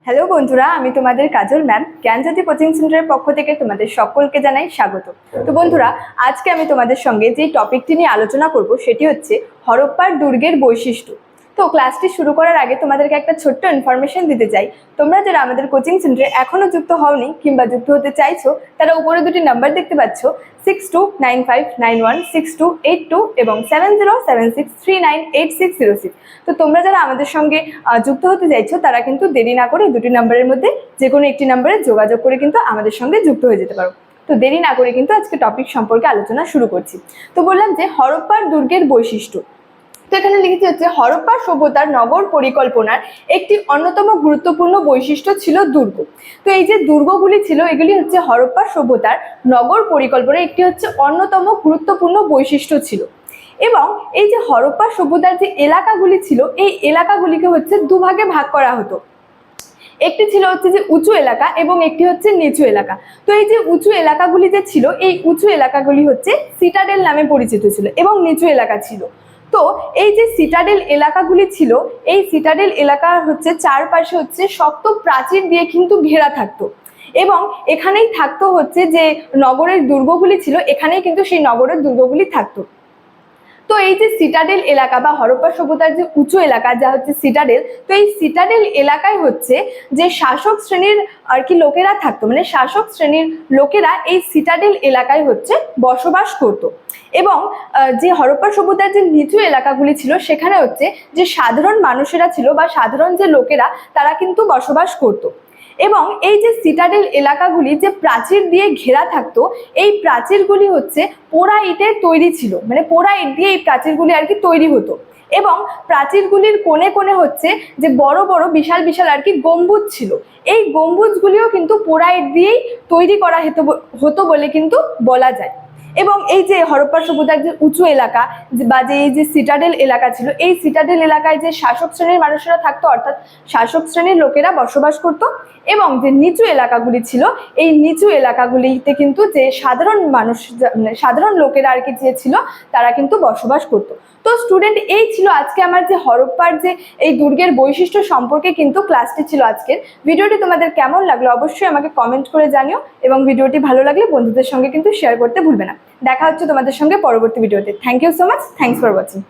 Hello বন্ধুরা, আমি তোমাদের কাজল ম্যাম জ্ঞানজ্যোতি কোচিং সেন্টারের পক্ষ থেকে তোমাদের সকলকে জানাই স্বাগত। তো বন্ধুরা, আজকে আমি তোমাদের সঙ্গে যে টপিকটি নিয়ে আলোচনা করব সেটি হচ্ছে হরপ্পার দুর্গের বৈশিষ্ট্য। তো ক্লাসটি শুরু করার আগে তোমাদেরকে একটা ছোট্ট ইনফরমেশন দিতে চাই। তোমরা যারা আমাদের কোচিং সেন্টারে এখনো যুক্ত হওনি কিংবা যুক্ত হতে চাইছো, তারা উপরে দুটি নাম্বার দেখতে পাচ্ছ 6295916282 এবং 7076398606। তো তোমরা যারা আমাদের সঙ্গে যুক্ত হতে চাইছো তারা কিন্তু দেরি না করে দুটি নাম্বারের মধ্যে যে কোনো একটি নাম্বারে যোগাযোগ করে কিন্তু আমাদের সঙ্গে যুক্ত হয়ে যেতে পারো। তো দেরি না করে কিন্তু আজকে টপিক সম্পর্কে আলোচনা শুরু করছি। তো বললাম যে হরপ্পার দুর্গের বৈশিষ্ট্য। তো এখানে লিখেছি হচ্ছে হরপ্পা সভ্যতার নগর পরিকল্পনার একটি অন্যতম গুরুত্বপূর্ণ বৈশিষ্ট্য ছিল দুর্গ। তো এই যে দুর্গগুলি ছিল এগুলি হচ্ছে হরপ্পা সভ্যতার নগর পরিকল্পনার একটি হচ্ছে অন্যতম গুরুত্বপূর্ণ বৈশিষ্ট্য ছিল। এবং এই যে হরপ্পা সভ্যতার যে এলাকাগুলি ছিল এই এলাকাগুলিকে হচ্ছে দুভাগে ভাগ করা হতো। একটি ছিল হচ্ছে যে উঁচু এলাকা এবং একটি হচ্ছে নিচু এলাকা। তো এই যে উঁচু এলাকাগুলি যে ছিল এই উঁচু এলাকাগুলি হচ্ছে সিটাডেল নামে পরিচিত ছিল এবং নিচু এলাকা ছিল। তো এই যে সিটাডেল এলাকাগুলি ছিল এই সিটাডেল এলাকা হচ্ছে চারপাশে হচ্ছে শক্ত প্রাচীর দিয়ে কিন্তু ঘেরা থাকতো এবং এখানেই থাকতো হচ্ছে যে নগরের দুর্গগুলি ছিল, এখানেই কিন্তু সেই নগরের দুর্গগুলি থাকতো। তো এই যে সিটাডেল এলাকা বা হরপ্পা সভ্যতার যে উঁচু এলাকা যা হচ্ছে সিটাডেল, তো এই সিটাডেল এলাকায় হচ্ছে যে শাসক শ্রেণীর আর কি লোকেরা থাকতো, মানে শাসক শ্রেণীর লোকেরা এই সিটাডেল এলাকায় হচ্ছে বসবাস করত। এবং যে হরপ্পা সভ্যতার যে নিচু এলাকাগুলি ছিল সেখানে হচ্ছে যে সাধারণ মানুষেরা ছিল বা সাধারণ যে লোকেরা তারা কিন্তু বসবাস করত। এবং এই যে সিটাডেল এলাকাগুলি যে প্রাচীর দিয়ে ঘেরা থাকতো এই প্রাচীরগুলি হচ্ছে পোড়া ইটের তৈরি ছিল, মানে পোড়া ইট দিয়ে এই প্রাচীরগুলি আর কি তৈরি হতো। এবং প্রাচীরগুলির কোণে কোণে হচ্ছে যে বড় বড় বিশাল বিশাল আর কি গম্বুজ ছিল, এই গম্বুজগুলিও কিন্তু পোড়া ইট দিয়েই তৈরি করা হতো বলে কিন্তু বলা যায়। এবং এই যে হরপ্পা সভ্যতার যে উঁচু এলাকা বা যে এই যে সিটাডেল এলাকা ছিল এই সিটাডেল এলাকায় যে শাসক শ্রেণীর মানুষেরা থাকতো অর্থাৎ শাসক শ্রেণীর লোকেরা বসবাস করত। এবং যে নিচু এলাকাগুলি ছিল এই নিচু এলাকাগুলিতে কিন্তু যে সাধারণ মানুষ সাধারণ লোকেরা আর কি যে ছিল তারা কিন্তু বসবাস করত। তো স্টুডেন্ট, এই ছিল আজকে আমার যে হরপ্পার যে এই দুর্গের বৈশিষ্ট্য সম্পর্কে কিন্তু ক্লাসটি ছিল আজকের। ভিডিওটি তোমাদের কেমন লাগলো অবশ্যই আমাকে কমেন্ট করে জানিও এবং ভিডিওটি ভালো লাগলে বন্ধুদের সঙ্গে কিন্তু শেয়ার করতে ভুলবে না। দেখা হচ্ছে তোমাদের সঙ্গে পরবর্তী ভিডিওতে। Thank you so much, thanks for watching.